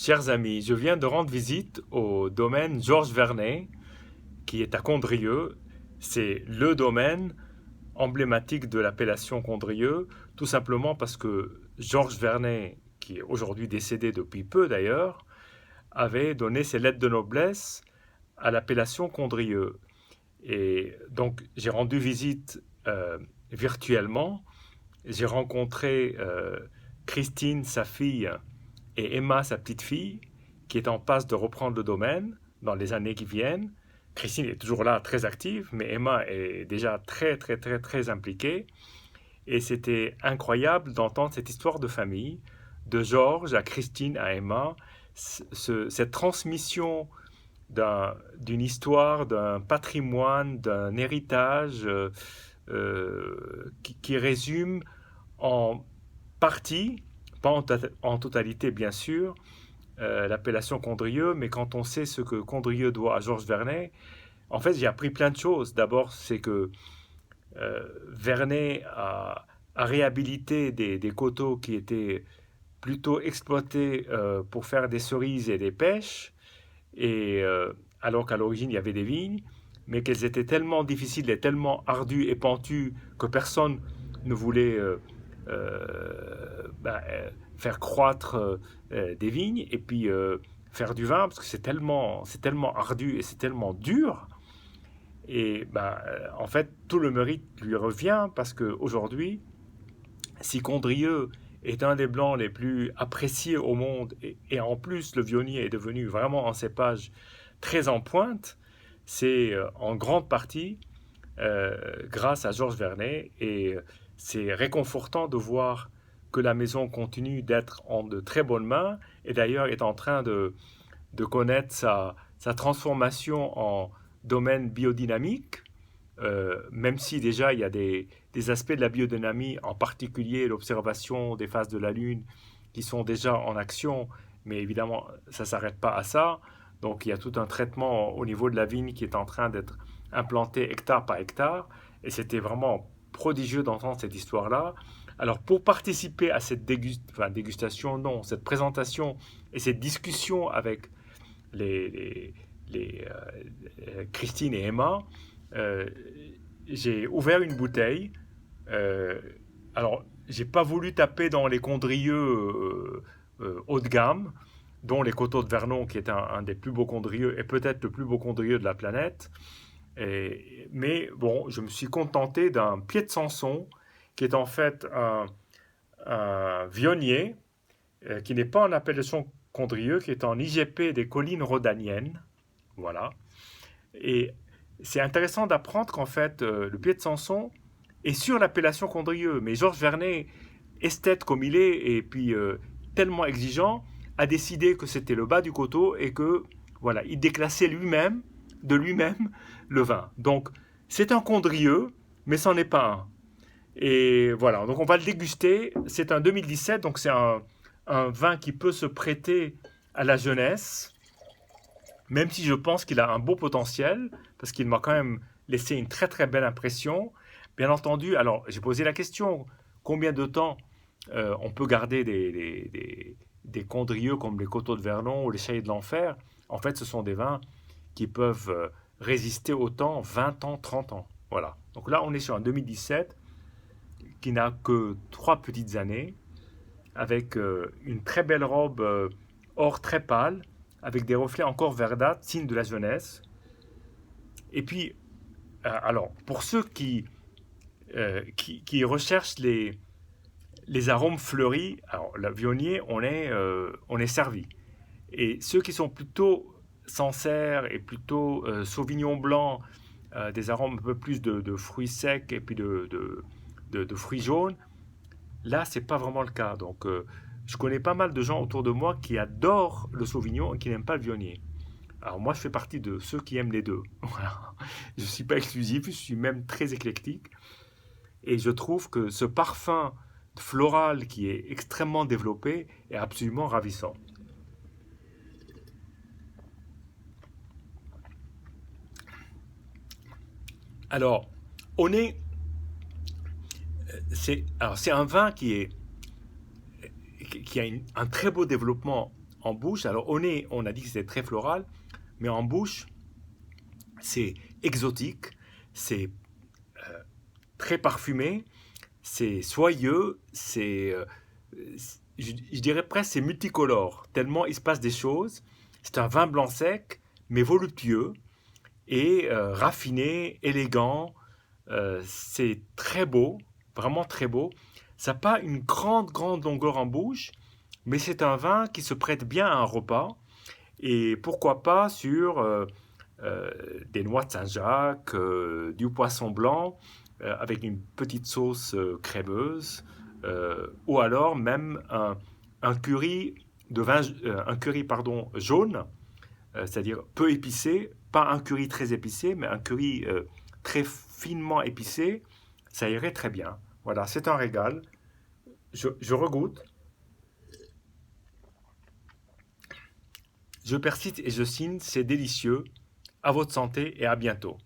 Chers amis, je viens de rendre visite au domaine Georges Vernet, qui est à Condrieu. C'est le domaine emblématique de l'appellation Condrieu, tout simplement parce que Georges Vernet, qui est aujourd'hui décédé depuis peu d'ailleurs, avait donné ses lettres de noblesse à l'appellation Condrieu. Et donc j'ai rendu visite virtuellement. J'ai rencontré Christine, sa fille, et Emma, sa petite fille, qui est en passe de reprendre le domaine dans les années qui viennent. Christine est toujours là, très active, mais Emma est déjà très, très, très, très impliquée. Et c'était incroyable d'entendre cette histoire de famille, de Georges à Christine à Emma, cette transmission d'une histoire, d'un patrimoine, d'un héritage qui résume en partie, pas en totalité bien sûr, l'appellation Condrieu, mais quand on sait ce que Condrieu doit à Georges Vernet, en fait j'ai appris plein de choses. D'abord, c'est que Vernet a réhabilité des coteaux qui étaient plutôt exploités pour faire des cerises et des pêches, et alors qu'à l'origine il y avait des vignes, mais qu'elles étaient tellement difficiles et tellement ardues et pentues que personne ne voulait faire croître des vignes et puis faire du vin parce que c'est tellement ardu et c'est tellement dur. Et en fait, tout le mérite lui revient parce qu'aujourd'hui, si Condrieu est un des blancs les plus appréciés au monde et en plus le Viognier est devenu vraiment un cépage très en pointe, c'est en grande partie grâce à Georges Vernet et c'est réconfortant de voir que la maison continue d'être en de très bonnes mains et d'ailleurs est en train de connaître sa transformation en domaine biodynamique, même si déjà il y a des aspects de la biodynamie, en particulier l'observation des phases de la Lune, qui sont déjà en action, mais évidemment ça ne s'arrête pas à ça. Donc il y a tout un traitement au niveau de la vigne qui est en train d'être implanté hectare par hectare, et c'était vraiment prodigieux d'entendre cette histoire-là. Alors pour participer à cette dégustation, non, cette présentation et cette discussion avec les, les, Christine et Emma, euh, j'ai ouvert une bouteille. Euh, alors, j'ai pas voulu taper dans les condrieux haut de gamme, dont les coteaux de Vernon, qui est un des plus beaux condrieux et peut-être le plus beau condrieux de la planète. Mais bon, je me suis contenté d'un pied de Samson, qui est en fait un vionnier, qui n'est pas en appellation Condrieu, qui est en IGP des collines rhodaniennes. Voilà. Et c'est intéressant d'apprendre qu'en fait, le pied de Samson est sur l'appellation Condrieu. Mais Georges Vernet, esthète comme il est, et puis tellement exigeant, a décidé que c'était le bas du coteau et que, voilà, il déclassait de lui-même, le vin. Donc, c'est un Condrieu, mais c'en est pas un. Et voilà, donc on va le déguster. C'est un 2017, donc c'est un vin qui peut se prêter à la jeunesse, même si je pense qu'il a un beau potentiel, parce qu'il m'a quand même laissé une très très belle impression. Bien entendu, alors j'ai posé la question, combien de temps on peut garder des condrieux comme les coteaux de Vernon ou les Chaillets de l'Enfer? En fait, ce sont des vins qui peuvent résister au temps 20 ans, 30 ans. Voilà. Donc là, on est sur un 2017 qui n'a que 3 petites années, avec une très belle robe or très pâle, avec des reflets encore verdâtres, signe de la jeunesse. Et puis, alors, pour ceux qui recherchent les arômes fleuris, alors, le Viognier, on est servi. Et ceux qui sont plutôt Sancerre et plutôt Sauvignon blanc, des arômes un peu plus de fruits secs et puis de fruits jaunes, là, c'est pas vraiment le cas. Donc, je connais pas mal de gens autour de moi qui adorent le Sauvignon et qui n'aiment pas le Viognier. Alors moi, je fais partie de ceux qui aiment les deux. Voilà. Je ne suis pas exclusif, je suis même très éclectique. Et je trouve que ce parfum floral qui est extrêmement développé est absolument ravissant. Alors, on est, c'est un vin qui a un très beau développement en bouche, alors au nez, on a dit que c'était très floral, mais en bouche, c'est exotique, c'est très parfumé, c'est soyeux, je dirais presque c'est multicolore, tellement il se passe des choses. C'est un vin blanc sec, mais voluptueux et raffiné, élégant. C'est très beau, vraiment très beau. Ça n'a pas une grande longueur en bouche, mais c'est un vin qui se prête bien à un repas. Et pourquoi pas sur euh, des noix de Saint-Jacques, du poisson blanc, avec une petite sauce crémeuse, ou alors même un curry, un curry pardon, jaune, c'est-à-dire peu épicé, pas un curry très épicé, mais un curry très finement épicé, ça irait très bien. Voilà, c'est un régal. Je regoute, je persiste et je signe, c'est délicieux. À votre santé et à bientôt.